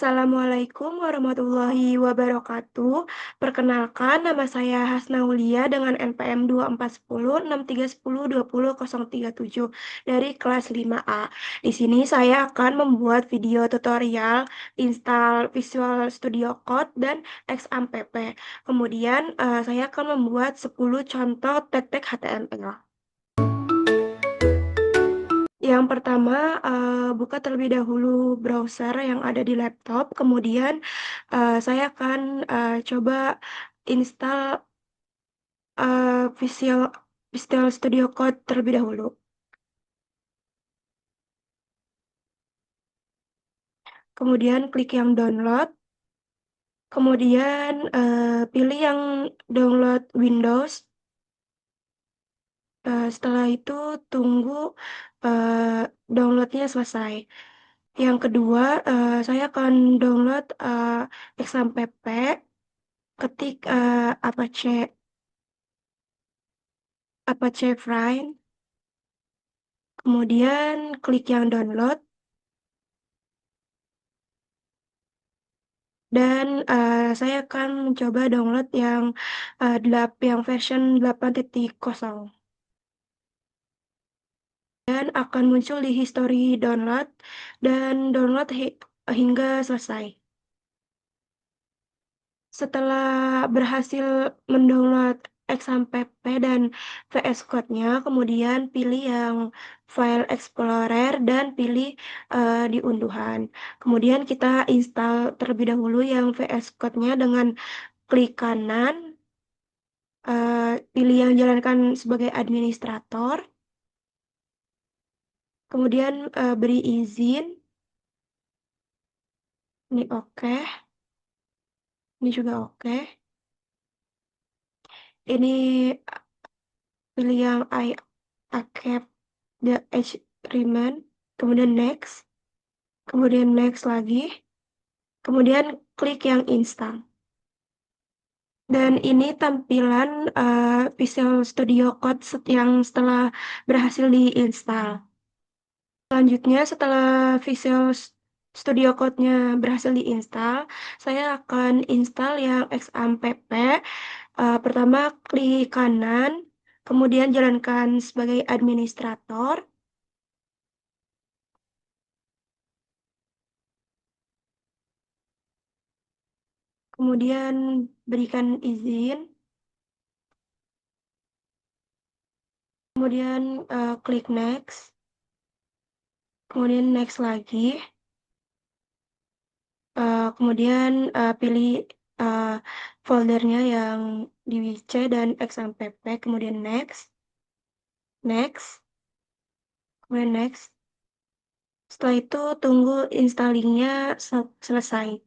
Assalamualaikum warahmatullahi wabarakatuh. Perkenalkan, nama saya Hasnaulia dengan NPM 241063102037 dari kelas 5A. Di sini saya akan membuat video tutorial install Visual Studio Code dan XAMPP. Kemudian saya akan membuat 10 contoh tag-tag HTML. Yang pertama, buka terlebih dahulu browser yang ada di laptop. Kemudian, saya akan coba install Visual Studio Code terlebih dahulu. Kemudian klik yang download. Kemudian pilih yang download Windows. Setelah itu tunggu downloadnya selesai. Yang kedua, saya akan download XAMPP. Ketik Apache Prime, kemudian klik yang download, dan saya akan mencoba download yang yang version 8.0, dan akan muncul di history download dan download hingga selesai. Setelah berhasil mendownload XAMPP dan VS Code-nya, kemudian pilih yang File Explorer dan pilih di unduhan. Kemudian kita install terlebih dahulu yang VS Code-nya dengan klik kanan, pilih yang jalankan sebagai administrator, kemudian beri izin, ini oke, ini juga oke. Ini pilih yang I accept the agreement, kemudian next, kemudian next lagi, kemudian klik yang install. Dan ini tampilan Visual Studio Code yang setelah berhasil diinstal. Selanjutnya, setelah Visual Studio Code-nya berhasil diinstal, saya akan install yang XAMPP. Pertama, klik kanan, kemudian jalankan sebagai administrator. Kemudian berikan izin, kemudian klik next, kemudian next lagi, kemudian pilih foldernya yang di C dan XAMPP, kemudian next, next, kemudian next. Setelah itu tunggu installingnya selesai.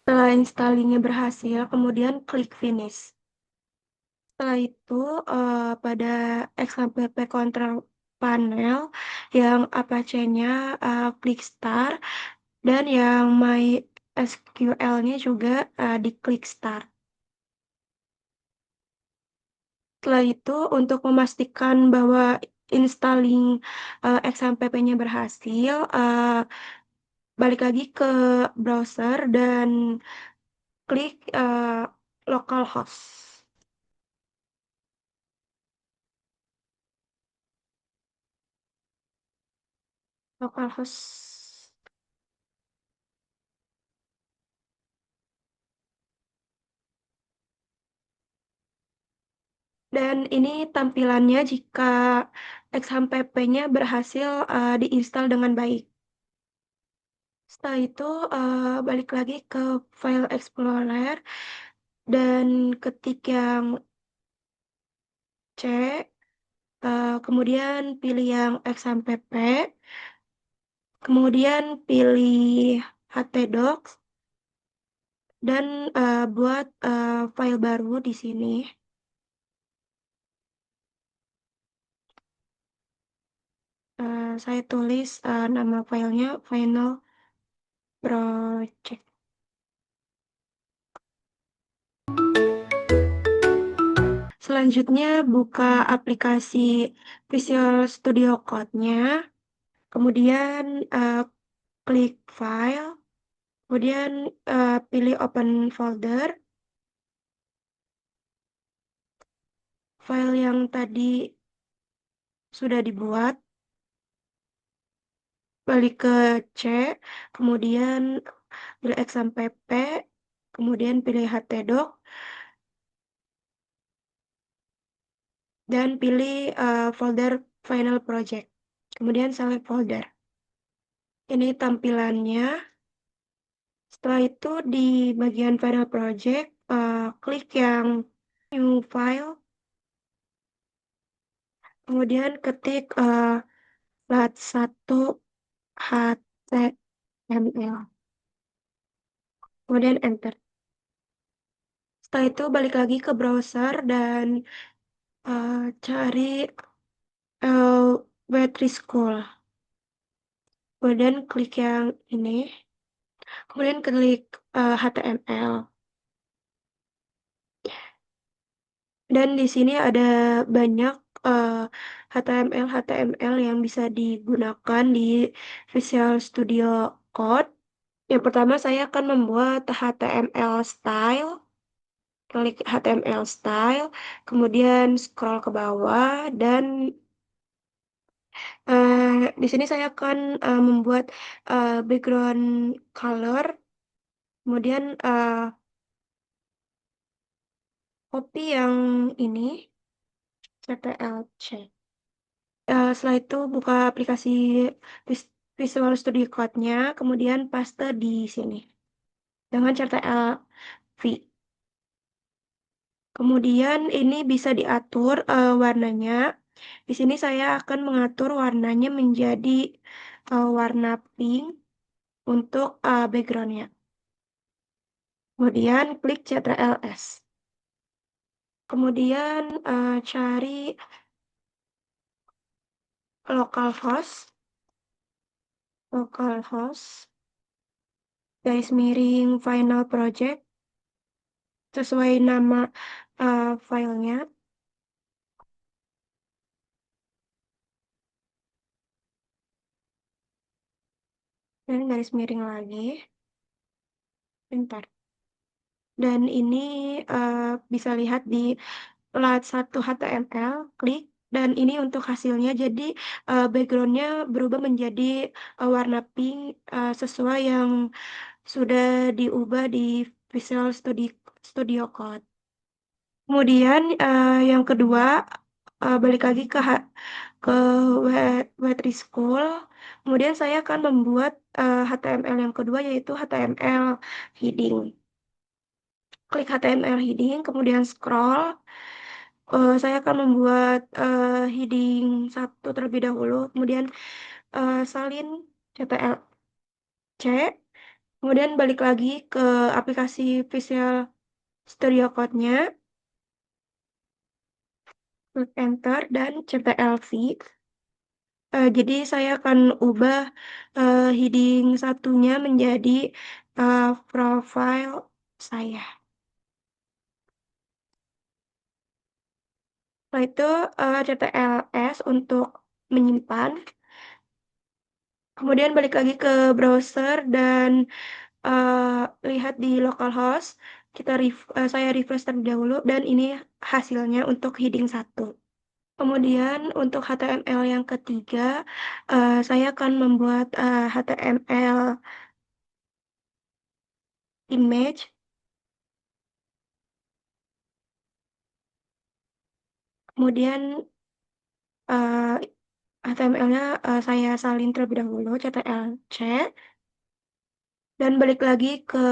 Setelah installingnya berhasil, kemudian klik finish. Setelah itu, pada XAMPP control panel yang Apache-nya klik start, dan yang MySQL-nya juga diklik start. Setelah itu, untuk memastikan bahwa installing XAMPP-nya berhasil, balik lagi ke browser dan klik localhost. Localhost. Dan ini tampilannya jika XAMPP-nya berhasil diinstal dengan baik. Setelah itu balik lagi ke File Explorer dan ketik yang C, kemudian pilih yang XAMPP, kemudian pilih htdocs, dan buat file baru di sini. Saya tulis nama filenya Final Project. Selanjutnya buka aplikasi Visual Studio Code-nya, kemudian klik File, kemudian pilih Open Folder. File yang tadi sudah dibuat, balik ke C, kemudian pilih X sampai P, kemudian pilih htdoc, dan pilih folder Final Project. Kemudian select folder. Ini tampilannya. Setelah itu di bagian Final Project, klik yang New File, kemudian ketik lat 1 HTML, kemudian enter. Setelah itu balik lagi ke browser dan cari Wetry School. Kemudian klik yang ini, kemudian klik HTML. Dan di sini ada banyak HTML yang bisa digunakan di Visual Studio Code. Yang pertama saya akan membuat HTML style. Klik HTML style, kemudian scroll ke bawah dan di sini saya akan membuat background color, kemudian copy yang ini CTRL-C. Setelah itu buka aplikasi Visual Studio Code-nya, kemudian paste di sini dengan CTRL-V. Kemudian ini bisa diatur warnanya. Di sini saya akan mengatur warnanya menjadi warna pink untuk backgroundnya. Kemudian klik CTRL-S. Kemudian cari localhost, garis miring final project, sesuai nama filenya, dan garis miring lagi, bentar. Dan ini bisa lihat di lat 1 HTML, klik, dan ini untuk hasilnya, jadi backgroundnya berubah menjadi warna pink sesuai yang sudah diubah di Visual Studio Code. Kemudian yang kedua, balik lagi ke Wetry School. Kemudian saya akan membuat HTML yang kedua, yaitu HTML heading. Klik HTML heading, kemudian scroll. Saya akan membuat heading 1 terlebih dahulu, kemudian salin CTRL-C, kemudian balik lagi ke aplikasi Visual Studio Code-nya, klik enter dan CTRL-V. Jadi saya akan ubah heading satunya menjadi profile saya. Setelah itu CTRL-S untuk menyimpan. Kemudian balik lagi ke browser dan lihat di localhost. Saya refresh terlebih dahulu dan ini hasilnya untuk heading 1. Kemudian untuk HTML yang ketiga, saya akan membuat HTML image, kemudian HTML-nya saya salin terlebih dahulu, CTRL-C, dan balik lagi ke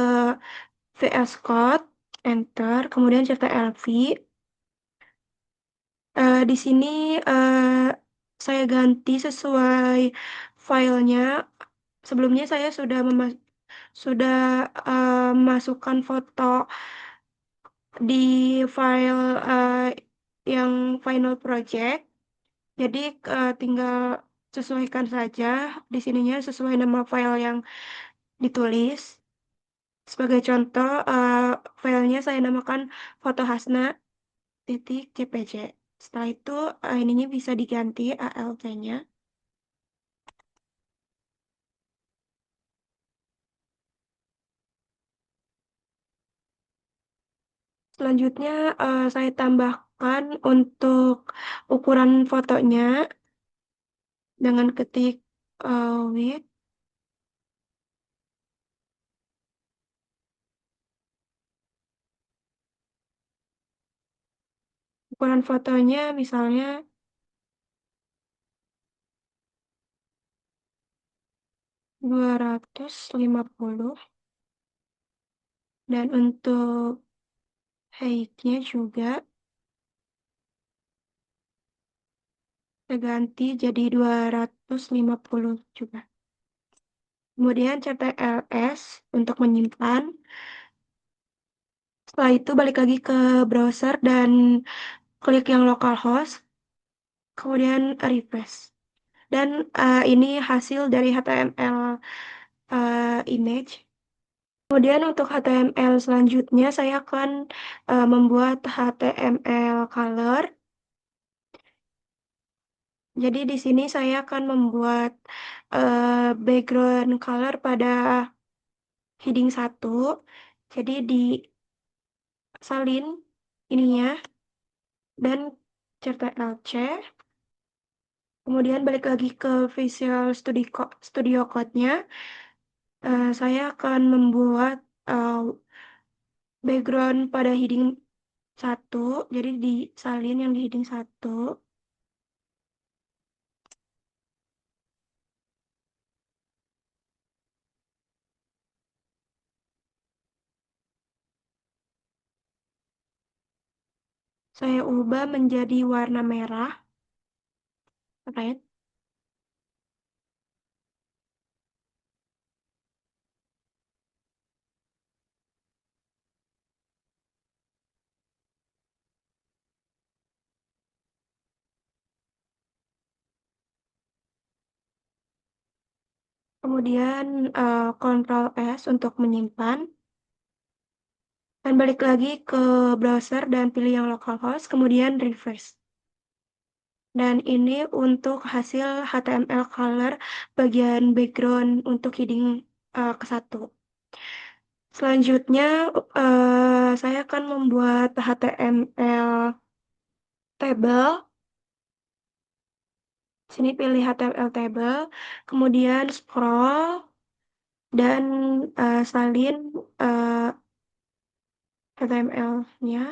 VS Code, enter, kemudian CTRL-V. Di sini saya ganti sesuai filenya. Sebelumnya saya sudah masukkan foto di file yang final project. Jadi tinggal sesuaikan saja di sininya sesuai nama file yang ditulis. Sebagai contoh, filenya saya namakan foto Hasna. titik JPG. Setelah itu ininya bisa diganti ALT-nya. Selanjutnya saya tambahkan untuk ukuran fotonya dengan ketik width. Ukuran fotonya misalnya 250 dan untuk height-nya juga saya ganti jadi 250 juga. Kemudian CTRL-S untuk menyimpan. Setelah itu balik lagi ke browser dan klik yang localhost, kemudian refresh. Dan ini hasil dari HTML image. Kemudian untuk HTML selanjutnya saya akan membuat HTML color. Jadi di sini saya akan membuat background color pada heading 1. Jadi disalin ininya dan Ctrl C. Kemudian balik lagi ke Visual Studio Code-nya. Saya akan membuat background pada heading 1. Jadi disalin yang di heading 1. Saya ubah menjadi warna merah, red. Kemudian Ctrl S untuk menyimpan. Dan balik lagi ke browser dan pilih yang localhost, kemudian refresh. Dan ini untuk hasil HTML color bagian background untuk heading ke-1. Selanjutnya, saya akan membuat HTML table. Sini pilih HTML table, kemudian scroll, dan salin HTML-nya.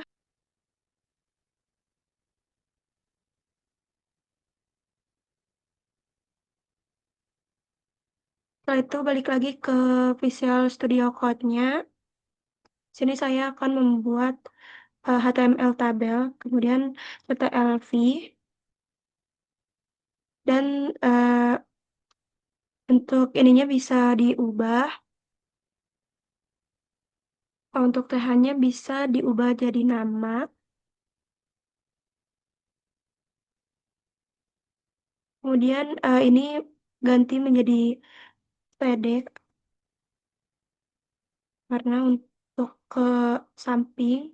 Setelah itu balik lagi ke Visual Studio Code-nya. Sini saya akan membuat HTML tabel, kemudian CTRL-V, dan untuk ininya bisa diubah. Untuk TH-nya bisa diubah jadi nama. Kemudian ini ganti menjadi PD karena untuk ke samping.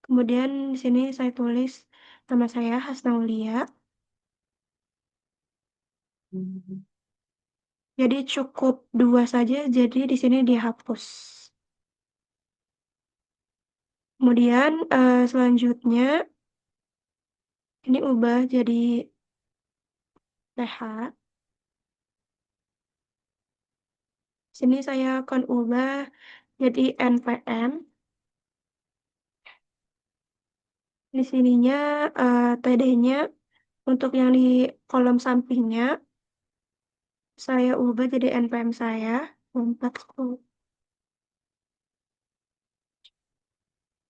Kemudian di sini saya tulis nama saya Hasnaulia. Jadi cukup 2 saja, jadi di sini dihapus. Kemudian selanjutnya ini ubah jadi TH. Sini saya akan ubah jadi NPM. Di sininya TD-nya untuk yang di kolom sampingnya saya ubah jadi NPM saya 410.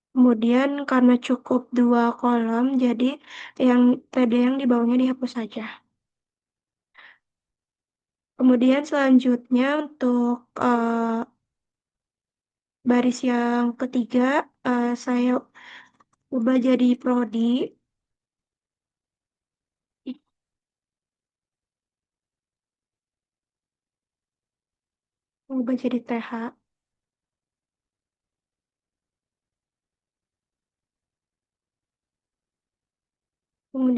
Kemudian karena cukup 2 kolom, jadi yang TD yang di bawahnya dihapus saja. Kemudian selanjutnya untuk baris yang ketiga saya ubah jadi prodi. Ubah jadi TH.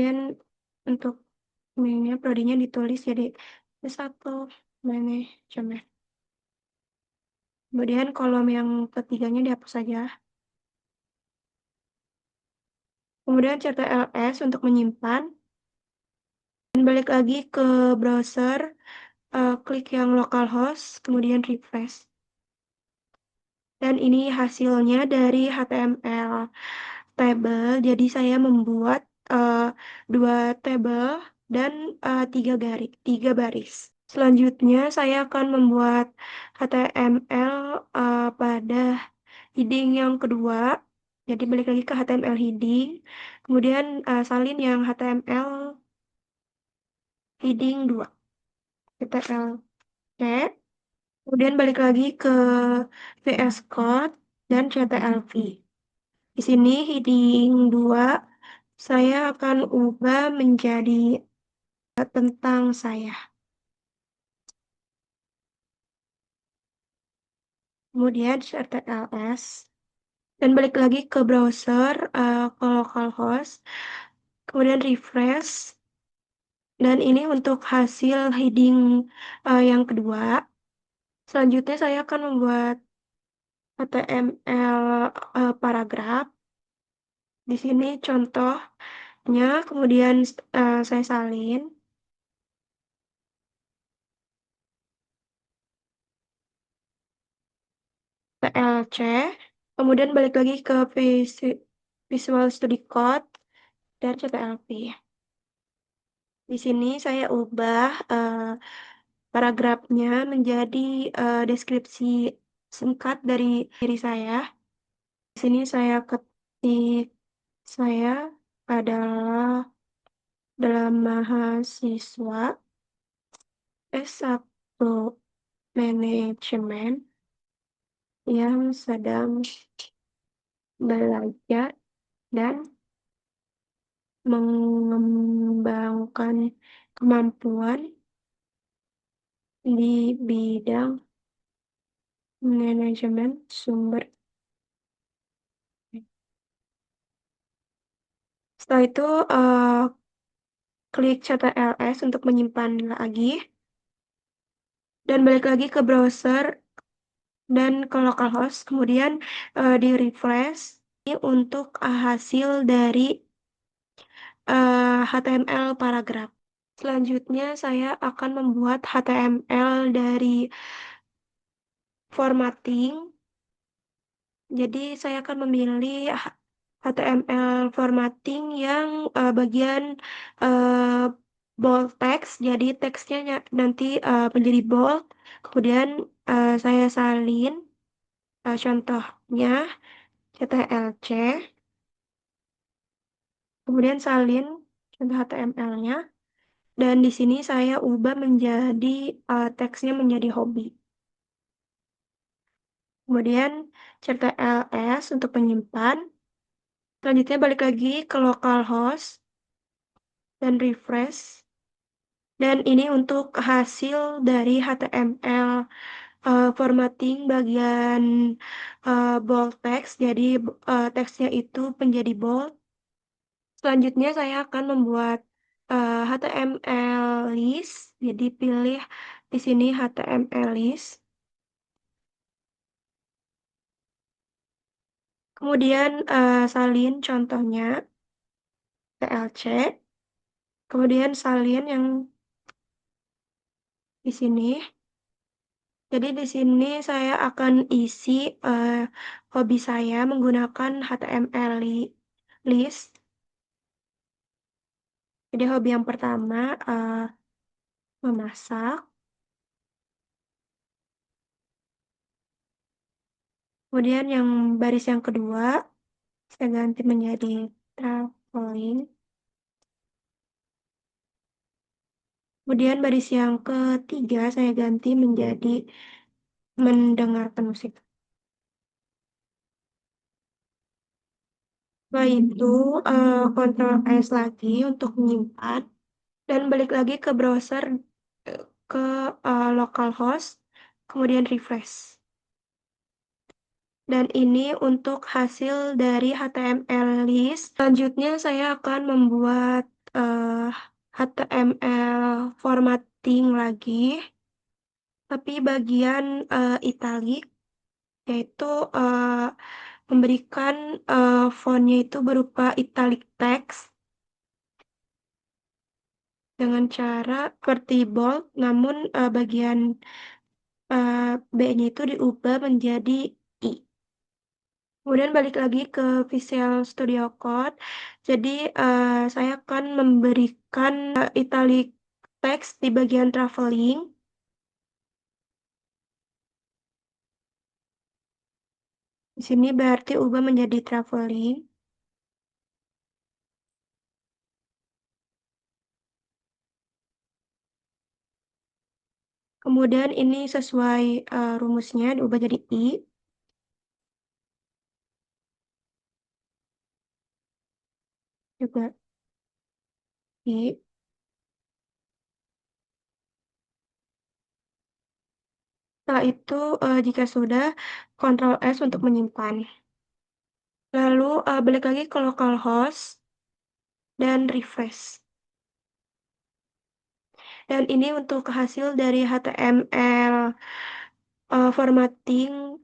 Kemudian untuk ininya prodinya ditulis jadi S1 manajemen. Kemudian kolom yang ketiganya dihapus saja. Kemudian CTRL-S untuk menyimpan. Dan balik lagi ke browser, klik yang localhost, kemudian refresh. Dan ini hasilnya dari HTML table. Jadi saya membuat dua table dan tiga baris. Selanjutnya saya akan membuat HTML pada heading yang kedua. Jadi balik lagi ke HTML heading. Kemudian salin yang HTML heading 2. CTRL C. Kemudian balik lagi ke VS Code dan CTRL-V. Di sini heading 2 saya akan ubah menjadi tentang saya. Kemudian CTRL-S. Dan balik lagi ke browser, ke localhost. Kemudian refresh. Dan ini untuk hasil heading yang kedua. Selanjutnya saya akan membuat HTML paragraf. Di sini contohnya, kemudian saya salin. PLC, kemudian balik lagi ke Visual Studio Code dan CTLV. Di sini saya ubah paragrafnya menjadi deskripsi singkat dari diri saya. Di sini saya ketik saya adalah mahasiswa S1 manajemen yang sedang belajar dan mengembangkan kemampuan di bidang manajemen sumber. Setelah itu klik CTRL-S untuk menyimpan lagi dan balik lagi ke browser dan ke localhost, kemudian di refresh untuk hasil dari HTML paragraf. Selanjutnya saya akan membuat HTML dari formatting. Jadi saya akan memilih HTML formatting yang bagian bold text. Jadi teksnya nanti menjadi bold. Kemudian saya salin contohnya CTRL-C. Kemudian salin contoh HTML-nya. Dan di sini saya ubah menjadi teksnya menjadi hobi. Kemudian CTRL-S untuk menyimpan. Selanjutnya balik lagi ke localhost dan refresh. Dan ini untuk hasil dari HTML formatting bagian bold text. Jadi teksnya itu menjadi bold. Selanjutnya saya akan membuat HTML list. Jadi pilih di sini HTML list. Kemudian salin contohnya TLC. Kemudian salin yang di sini. Jadi di sini saya akan isi hobi saya menggunakan HTML list. Jadi hobi yang pertama memasak. Kemudian yang baris yang kedua saya ganti menjadi traveling. Kemudian baris yang ketiga saya ganti menjadi mendengarkan musik. Setelah itu Ctrl S lagi untuk menyimpan dan balik lagi ke browser ke localhost, kemudian refresh. Dan ini untuk hasil dari HTML list. Selanjutnya saya akan membuat eh, HTML formatting lagi, tapi bagian italic, yaitu eh, memberikan fontnya itu berupa italic text dengan cara seperti bold, namun bagian B-nya itu diubah menjadi I. Kemudian balik lagi ke Visual Studio Code. Jadi saya akan memberikan italic text di bagian traveling. Di sini berarti ubah menjadi traveling. Kemudian ini sesuai rumusnya diubah jadi I juga I. Setelah itu jika sudah Ctrl S untuk menyimpan. Lalu balik lagi ke localhost dan refresh. Dan ini untuk hasil dari HTML formatting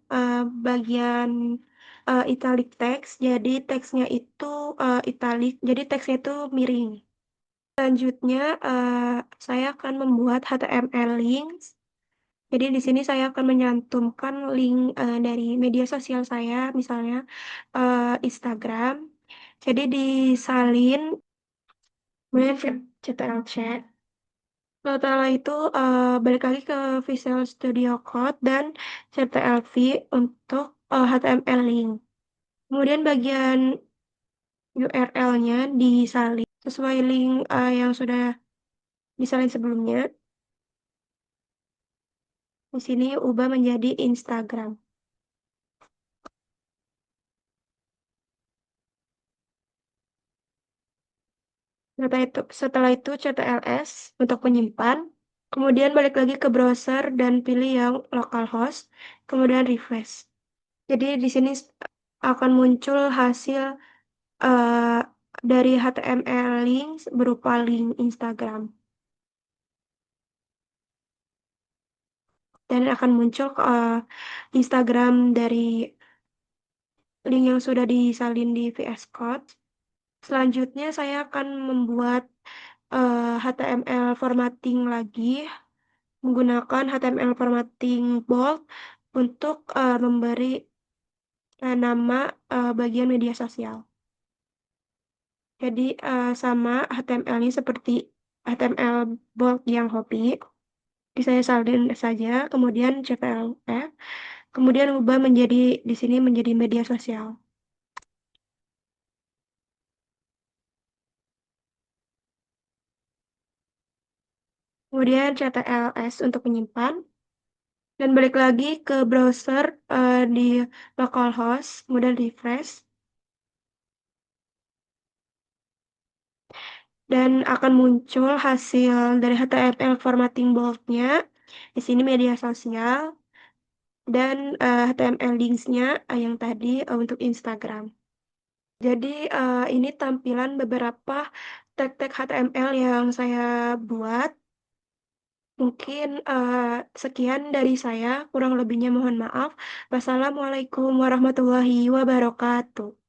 bagian italic text. Jadi teksnya itu italic, jadi teksnya itu miring. Selanjutnya saya akan membuat HTML links. Jadi di sini saya akan menyantumkan link dari media sosial saya, misalnya Instagram. Jadi disalin, kemudian CTRL chat. Setelah itu balik lagi ke Visual Studio Code dan CTRL-V untuk HTML link. Kemudian bagian URL-nya disalin sesuai link yang sudah disalin sebelumnya. Di sini ubah menjadi Instagram. Setelah itu CTRL-S untuk menyimpan. Kemudian balik lagi ke browser dan pilih yang localhost. Kemudian refresh. Jadi di sini akan muncul hasil eh, dari HTML links berupa link Instagram. Dan akan muncul Instagram dari link yang sudah disalin di VS Code. Selanjutnya saya akan membuat HTML formatting lagi menggunakan HTML formatting bold untuk memberi nama bagian media sosial. Jadi sama HTML-nya seperti HTML bold yang hobi. Jadi saya salin saja, kemudian CTRL-F, kemudian ubah menjadi di sini menjadi media sosial. Kemudian CTRL-S untuk menyimpan. Dan balik lagi ke browser di localhost, kemudian refresh. Dan akan muncul hasil dari HTML formatting bold-nya. Di sini media sosial dan HTML links-nya yang tadi untuk Instagram. Jadi ini tampilan beberapa tag-tag HTML yang saya buat. Mungkin sekian dari saya, kurang lebihnya mohon maaf. Wassalamualaikum warahmatullahi wabarakatuh.